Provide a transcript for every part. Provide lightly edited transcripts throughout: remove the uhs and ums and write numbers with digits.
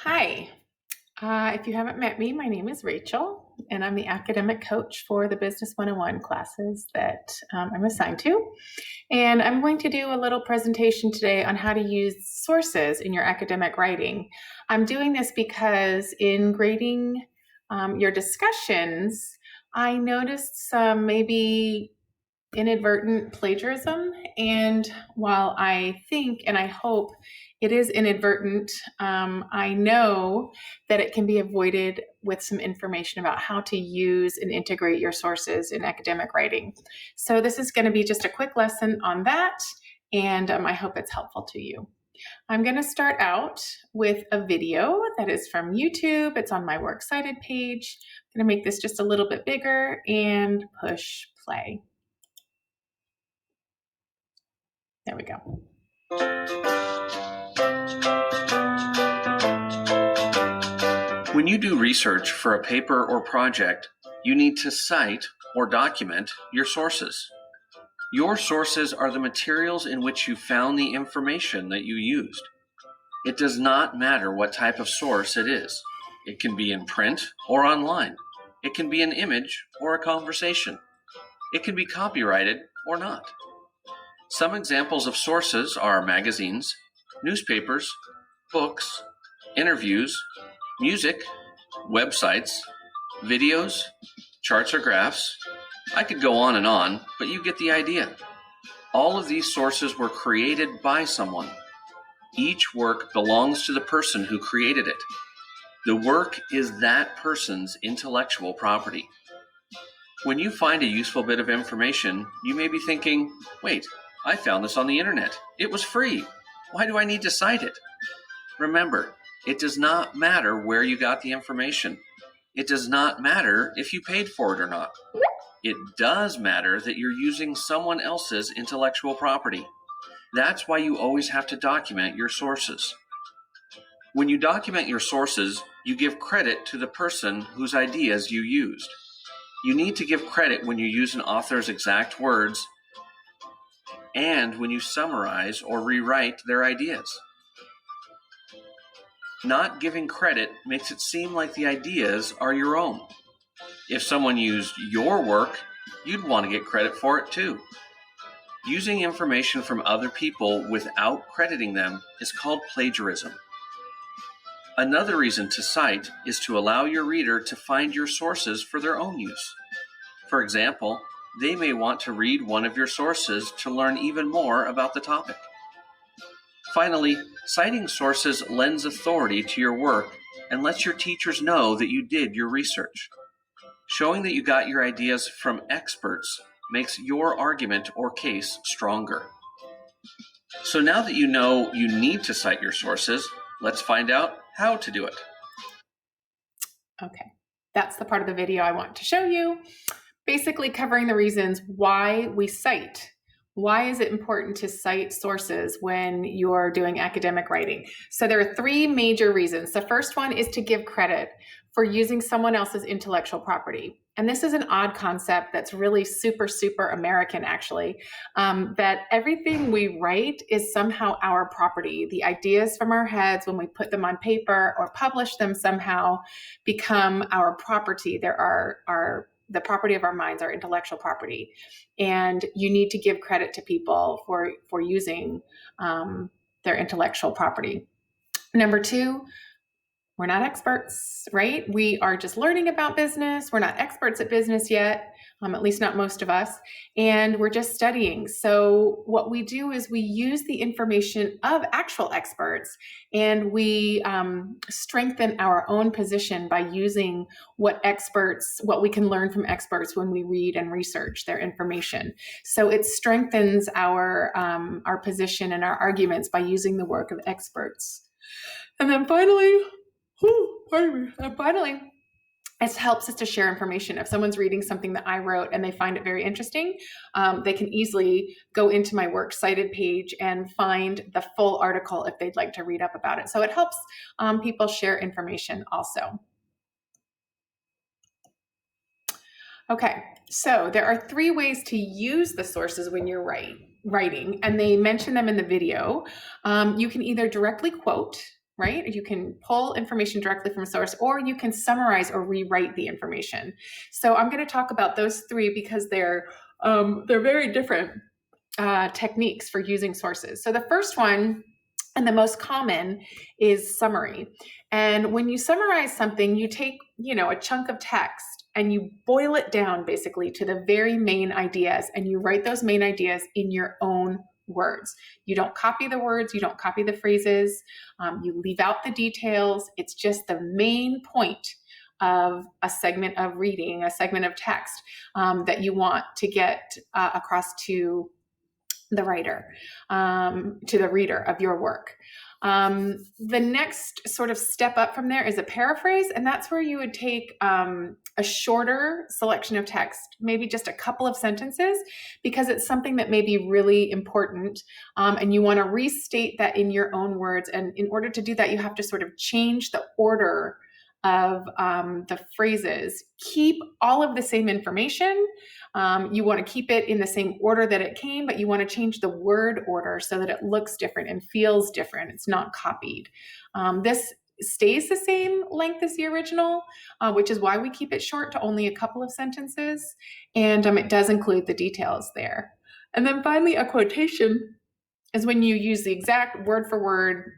Hi. If you haven't met me, my name is Rachel, and I'm the academic coach for the Business 101 classes that I'm assigned to. And I'm going to do a little presentation today on how to use sources in your academic writing. I'm doing this because in grading your discussions, I noticed some maybe inadvertent plagiarism. And while I think and I hope it is inadvertent, I know that it can be avoided with some information about how to use and integrate your sources in academic writing. So this is going to be just a quick lesson on that, and I hope it's helpful to you. I'm going to start out with a video that is from YouTube. It's on my Works Cited page. I'm going to make this just a little bit bigger and push play. There we go. When you do research for a paper or project, you need to cite or document your sources. Your sources are the materials in which you found the information that you used. It does not matter what type of source it is. It can be in print or online. It can be an image or a conversation. It can be copyrighted or not. Some examples of sources are magazines, newspapers, books, interviews, music, websites, videos, charts or graphs. I could go on and on, but you get the idea. All of these sources were created by someone. Each work belongs to the person who created it. The work is that person's intellectual property. When you find a useful bit of information, you may be thinking, wait, I found this on the internet. It was free. Why do I need to cite it? Remember, it does not matter where you got the information. It does not matter if you paid for it or not. It does matter that you're using someone else's intellectual property. That's why you always have to document your sources. When you document your sources, you give credit to the person whose ideas you used. You need to give credit when you use an author's exact words and when you summarize or rewrite their ideas. Not giving credit makes it seem like the ideas are your own. If someone used your work, you'd want to get credit for it too. Using information from other people without crediting them is called plagiarism. Another reason to cite is to allow your reader to find your sources for their own use. For example, they may want to read one of your sources to learn even more about the topic. Finally, citing sources lends authority to your work and lets your teachers know that you did your research. Showing that you got your ideas from experts makes your argument or case stronger. So now that you know you need to cite your sources, let's find out how to do it. Okay, that's the part of the video I want to show you. Basically covering the reasons why we cite. Why is it important to cite sources when you're doing academic writing? So there are three major reasons. The first one is to give credit for using someone else's intellectual property. And this is an odd concept that's really super, super American, actually, that everything we write is somehow our property. The ideas from our heads, when we put them on paper or publish them somehow, become our property. They're the property of our minds, our intellectual property. And you need to give credit to people for using their intellectual property. Number two, we're not experts, right? We are just learning about business. We're not experts at business yet, at least not most of us, and we're just studying. So what we do is we use the information of actual experts, and we strengthen our own position by using what we can learn from experts when we read and research their information. So it strengthens our position and our arguments by using the work of experts. And then finally, it helps us to share information. If someone's reading something that I wrote and they find it very interesting, they can easily go into my Works Cited page and find the full article if they'd like to read up about it. So it helps people share information also. Okay, so there are three ways to use the sources when you're writing, and they mention them in the video. You can either directly quote, right? You can pull information directly from a source, or you can summarize or rewrite the information. So I'm going to talk about those three because they're very different techniques for using sources. So the first one, and the most common, is summary. And when you summarize something, you take, a chunk of text and you boil it down basically to the very main ideas, and you write those main ideas in your own words. You don't copy the words, you don't copy the phrases, you leave out the details. It's just the main point of a segment of reading, a segment of text that you want to get across to the writer, to the reader of your work. The next sort of step up from there is a paraphrase, and that's where you would take a shorter selection of text, maybe just a couple of sentences, because it's something that may be really important, and you want to restate that in your own words. And in order to do that, you have to sort of change the order of the phrases. Keep all of the same information. You want to keep it in the same order that it came, but you want to change the word order so that it looks different and feels different. It's not copied. This stays the same length as the original, which is why we keep it short to only a couple of sentences. And it does include the details there. And then finally, a quotation is when you use the exact word for word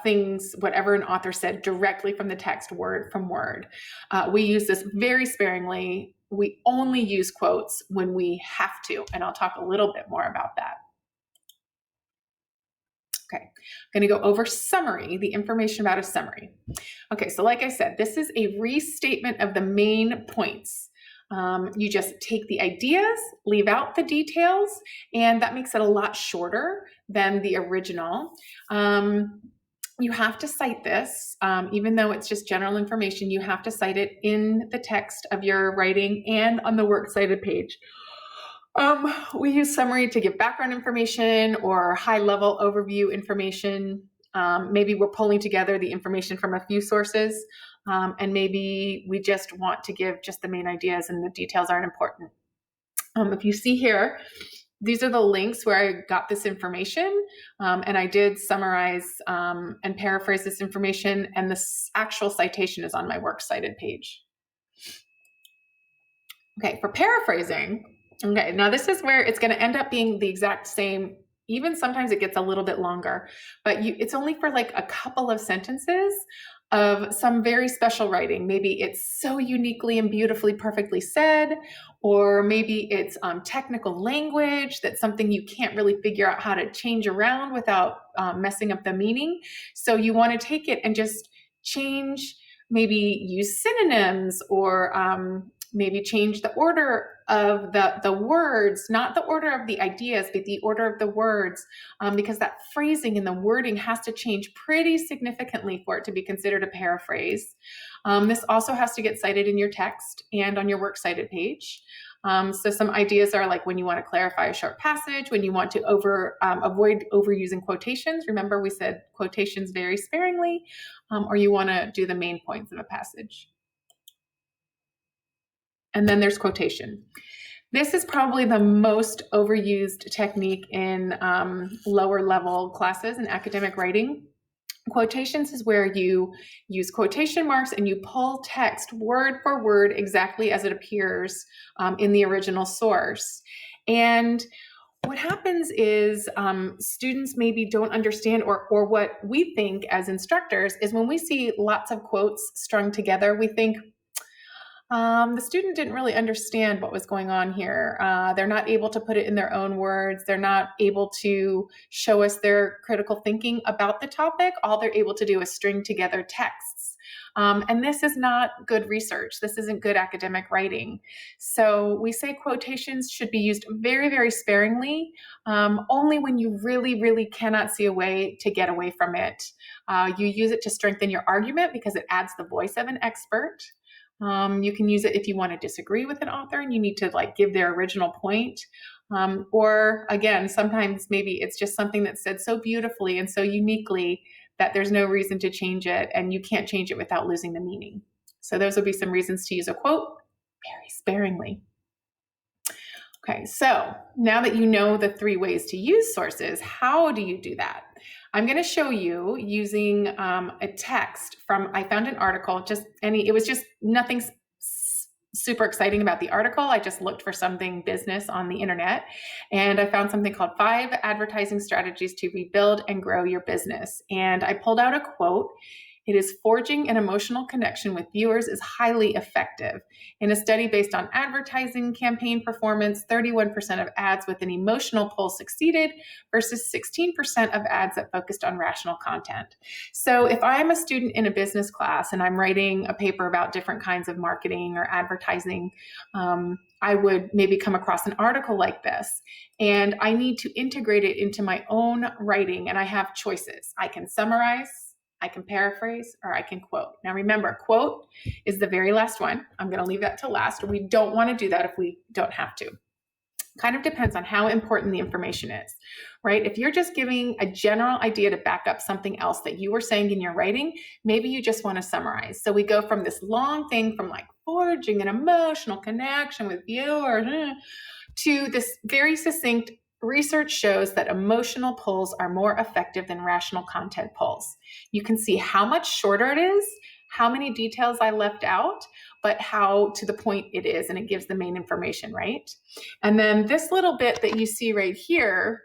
things, whatever an author said, directly from the text, word from word. We use this very sparingly. We only use quotes when we have to, and I'll talk a little bit more about that. Okay, I'm going to go over summary, the information about a summary. Okay, so like I said, this is a restatement of the main points. You just take the ideas, leave out the details, and that makes it a lot shorter than the original. You have to cite this, even though it's just general information. You have to cite it in the text of your writing and on the works cited page. We use summary to give background information or high-level overview information. Maybe we're pulling together the information from a few sources, and maybe we just want to give just the main ideas and the details aren't important. If you see here, these are the links where I got this information, and I did summarize and paraphrase this information, and this actual citation is on my works cited page. Okay, for paraphrasing, okay, now this is where it's going to end up being the exact same. Even sometimes it gets a little bit longer, but it's only for like a couple of sentences of some very special writing. Maybe it's so uniquely and beautifully perfectly said, or maybe it's technical language that's something you can't really figure out how to change around without messing up the meaning. So you want to take it and just change, maybe use synonyms, or maybe change the order of the words, not the order of the ideas, but the order of the words, because that phrasing and the wording has to change pretty significantly for it to be considered a paraphrase. This also has to get cited in your text and on your works cited page. So some ideas are like when you want to clarify a short passage, when you want to avoid overusing quotations. Remember, we said quotations very sparingly, or you want to do the main points of a passage. And then there's quotation. This is probably the most overused technique in lower level classes in academic writing. Quotations is where you use quotation marks and you pull text word for word exactly as it appears in the original source. And what happens is students maybe don't understand, or what we think as instructors is when we see lots of quotes strung together, we think, the student didn't really understand what was going on here. They're not able to put it in their own words. They're not able to show us their critical thinking about the topic. All they're able to do is string together texts. And this is not good research. This isn't good academic writing. So we say quotations should be used very, very sparingly, only when you really, really cannot see a way to get away from it. You use it to strengthen your argument because it adds the voice of an expert. You can use it if you want to disagree with an author and you need to give their original point. Or again, sometimes maybe it's just something that's said so beautifully and so uniquely that there's no reason to change it, and you can't change it without losing the meaning. So those would be some reasons to use a quote very sparingly. Okay, so now that you know the 3 ways to use sources, how do you do that? I'm going to show you using a text from, I found an article, it was just nothing super exciting about the article. I just looked for something business on the internet, and I found something called 5 Advertising Strategies to Rebuild and Grow Your Business. And I pulled out a quote. It is forging an emotional connection with viewers is highly effective. In a study based on advertising campaign performance, 31% of ads with an emotional pull succeeded versus 16% of ads that focused on rational content. So if I'm a student in a business class and I'm writing a paper about different kinds of marketing or advertising, I would maybe come across an article like this, and I need to integrate it into my own writing, and I have choices. I can summarize, I can paraphrase, or I can quote. Now remember, quote is the very last one. I'm going to leave that to last. We don't want to do that if we don't have to. Kind of depends on how important the information is, right? If you're just giving a general idea to back up something else that you were saying in your writing, maybe you just want to summarize. So we go from this long thing from like forging an emotional connection with viewers to this very succinct research shows that emotional pulls are more effective than rational content pulls. You can see how much shorter it is, how many details I left out, but how to the point it is, and it gives the main information, right? And then this little bit that you see right here,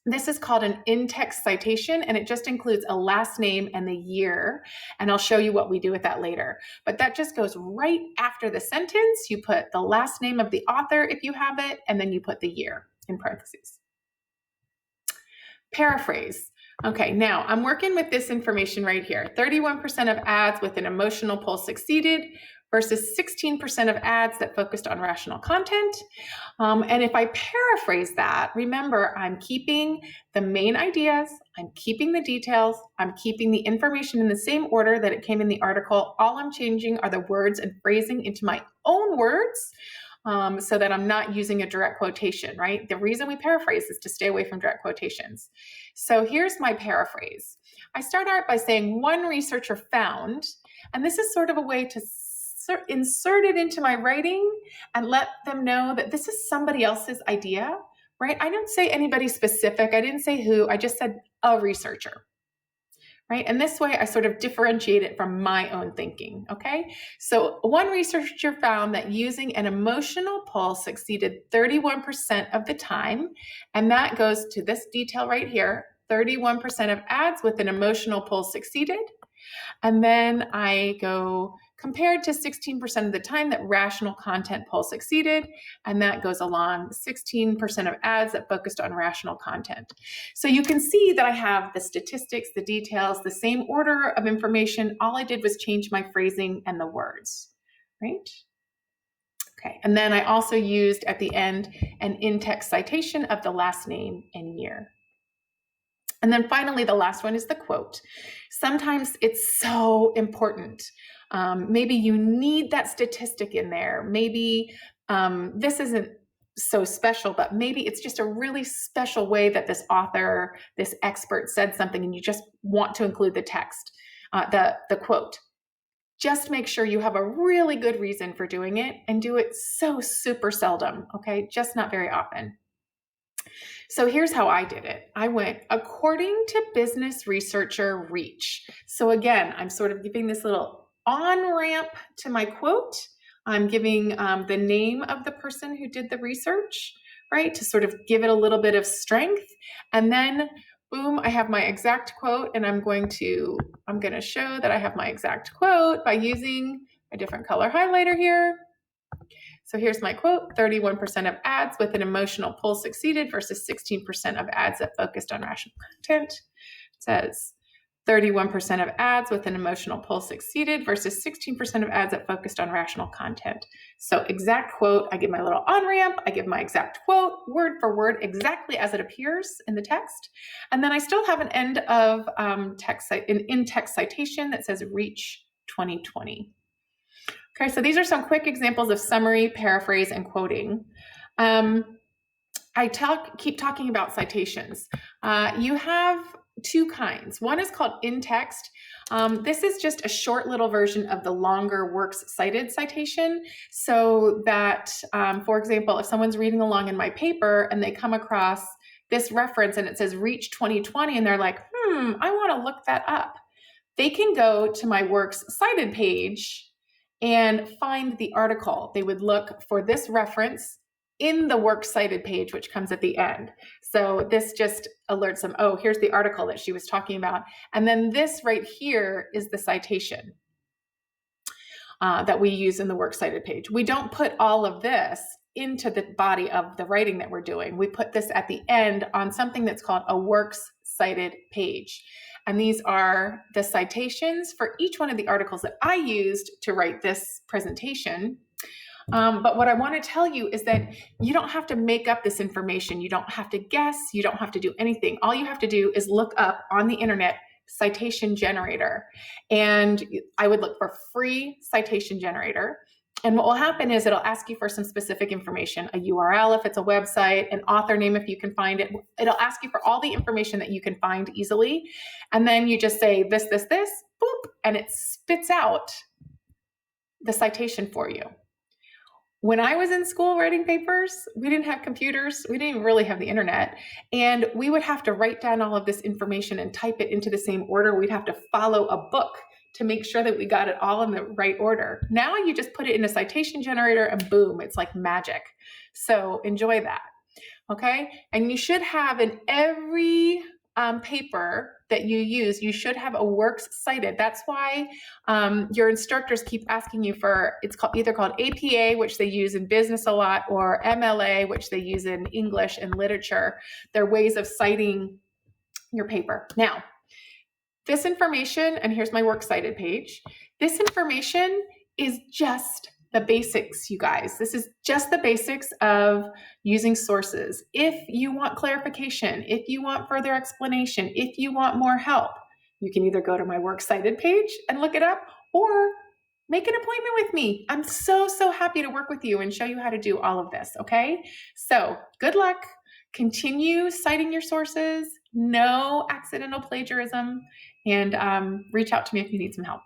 this is called an InText citation, and it just includes a last name and the year, and I'll show you what we do with that later. But that just goes right after the sentence. You put the last name of the author if you have it, and then you put the year in parentheses. Paraphrase. Okay, now I'm working with this information right here. 31% of ads with an emotional pull succeeded versus 16% of ads that focused on rational content. And if I paraphrase that, remember, I'm keeping the main ideas, I'm keeping the details, I'm keeping the information in the same order that it came in the article. All I'm changing are the words and phrasing into my own words. So that I'm not using a direct quotation, right? The reason we paraphrase is to stay away from direct quotations. So here's my paraphrase. I start out by saying one researcher found, and this is sort of a way to insert it into my writing and let them know that this is somebody else's idea, right? I don't say anybody specific. I didn't say who. I just said a researcher. Right? And this way I sort of differentiate it from my own thinking, okay? So one researcher found that using an emotional pull succeeded 31% of the time, and that goes to this detail right here. 31% of ads with an emotional pull succeeded. And then I go compared to 16% of the time that rational content pull succeeded, and that goes along 16% of ads that focused on rational content. So you can see that I have the statistics, the details, the same order of information. All I did was change my phrasing and the words, right? Okay, and then I also used at the end an in-text citation of the last name and year. And then finally, the last one is the quote. Sometimes it's so important. Maybe you need that statistic in there. Maybe this isn't so special, but maybe it's just a really special way that this author, this expert said something, and you just want to include the text, the quote. Just make sure you have a really good reason for doing it, and do it so super seldom, okay? Just not very often. So here's how I did it. I went according to business researcher Reach. So again, I'm sort of giving this little on-ramp to my quote. I'm giving the name of the person who did the research, right, to sort of give it a little bit of strength. And then, boom, I have my exact quote, and I'm going to show that I have my exact quote by using a different color highlighter here. So here's my quote, 31% of ads with an emotional pull succeeded versus 16% of ads that focused on rational content. It says 31% of ads with an emotional pull succeeded versus 16% of ads that focused on rational content. So exact quote, I give my little on-ramp, I give my exact quote, word for word, exactly as it appears in the text. And then I still have an end of an in-text citation that says Reach 2020. Okay, so these are some quick examples of summary, paraphrase, and quoting. Keep talking about citations. You have two kinds. One is called in-text. This is just a short little version of the longer works cited citation, so that, for example, if someone's reading along in my paper and they come across this reference and it says reach 2020 and they're like, I want to look that up, they can go to my Works Cited page and find the article. They would look for this reference in the Works Cited page, which comes at the end. So this just alerts them, oh, here's the article that she was talking about. And then this right here is the citation that we use in the Works Cited page. We don't put all of this into the body of the writing that we're doing. We put this at the end on something that's called a Works Cited page. And these are the citations for each one of the articles that I used to write this presentation. But what I want to tell you is that you don't have to make up this information. You don't have to guess. You don't have to do anything. All you have to do is look up on the internet citation generator. And I would look for free citation generator. And what will happen is it'll ask you for some specific information, a URL if it's a website, an author name if you can find it. It'll ask you for all the information that you can find easily. And then you just say this, boop, and it spits out the citation for you. When I was in school writing papers, we didn't have computers. We didn't even really have the internet. And we would have to write down all of this information and type it into the same order. We'd have to follow a book to make sure that we got it all in the right order. Now you just put it in a citation generator and boom, it's like magic. So enjoy that, okay? And you should have in every paper that you use, you should have a Works Cited. That's why your instructors keep asking you for, it's either called APA, which they use in business a lot, or MLA, which they use in English and literature. They're ways of citing your paper. Now, this information, and here's my Works Cited page, this information is just the basics, you guys. This is just the basics of using sources. If you want clarification, if you want further explanation, if you want more help, you can either go to my Works Cited page and look it up, or make an appointment with me. I'm so happy to work with you and show you how to do all of this, okay? So good luck. Continue citing your sources, no accidental plagiarism, and reach out to me if you need some help.